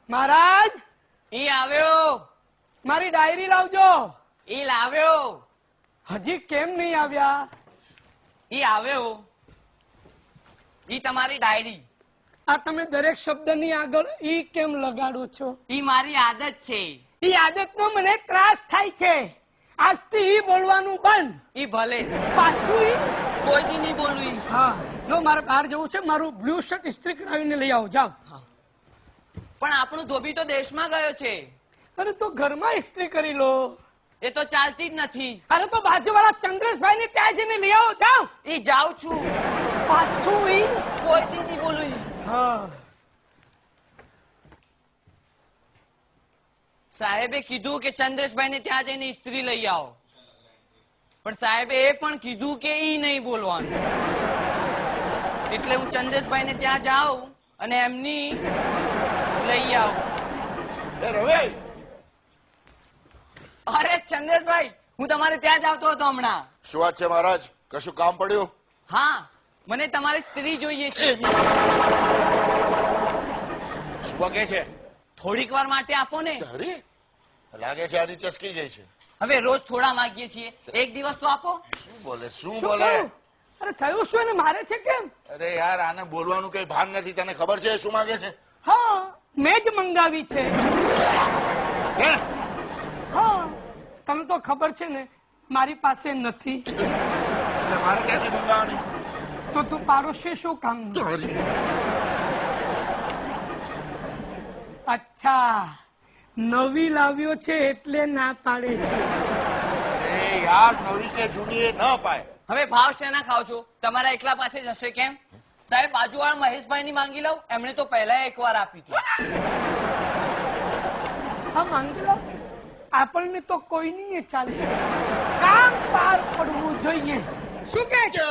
મહારાજ ઈ આવ્યો. મારી ડાયરી લાવજો. ઈ લાવ્યો. હજી કેમ નહીં આવ્યા? ઈ આવ્યો. ઈ તમારી ડાયરી. આ તમે દરેક શબ્દની આગળ ઈ કેમ લગાડો છો? ઈ મારી આદત છે. ઈ આદતનો મને ત્રાસ થાય છે. આજથી ઈ બોલવાનું બંધ. ઈ ભલે પાછું ઈ કોઈ દી નહીં બોલવી. હા જો મારે બહાર જવું છે, મારું બ્લુ શર્ટ ઇસ્ત્રી કરાવીને લઈ આવો. જાઓ. પણ આપણું ધોબી તો દેશમાં ગયો છે. અરે તો ઘરમાં ઇસ્ત્રી કરી લો. એ તો ચાલતી જ નથી. અરે તો બાજુવાળા ચંદ્રેશભાઈ ને ત્યાં જઈને લઈ આવો. જાઓ. ઈ જાઉં છું. પાછું ઈ કોઈ દી નહીં બોલવી. હા સાહેબે કીધું કે ચંદ્રેશભાઈ ને ત્યાં જઈને ઇસ્ત્રી લઈ આવો, પણ સાહેબે એ પણ કીધું કે ઈ નહીં બોલવાનું. એટલે હું ચંદ્રેશભાઈ ને ત્યાં જાઉં અને એમની લઈ આવું. અરે ચંદ્રેશભાઈ, હું તમારે ત્યાં જ આવતો હતો હમણાં. શું વાત છે મહારાજ? કશું કામ પડ્યું? હા, મને તમારી સ્ત્રી જોઈએ છે. શું કે છે? થોડીક વાર માટે આપો ને. અરે લાગે છે આની ચસકી જાય છે. હવે રોજ થોડા માંગીએ છીએ, એક દિવસ તો આપો. શું બોલે? શું શું બોલે? કહું? અરે થયું શું? એને મારે છે કેમ? અરે યાર, આને બોલવાનું કઈ ભાન નથી. તને ખબર છે શું માંગે છે? હા મેં જ મંગાવી છે. હે? હા તમને તો ખબર છે ને મારી પાસે નથી. એટલે મારે ક્યાંથી મંગાવવાની? તો તું પાડોશી શું કામ? અચ્છા નવી લાવ્યો છે એટલે ના પાડે છે. અરે યાર, નવી કે જૂની એ ન પાય. હવે ભાવ શેના ખાવ છો? તમારા એકલા પાસે જ હશે કેમ? સાહેબ, બાજુવાળા મહેશભાઈ ની માંગી લઉં, એમણે તો પહેલા એકવાર આપી હતી. હા માંગી લો. આપણને તો કોઈ નહીં ચાલે. કામ પાર પડવું જોઈએ. શું કે છે?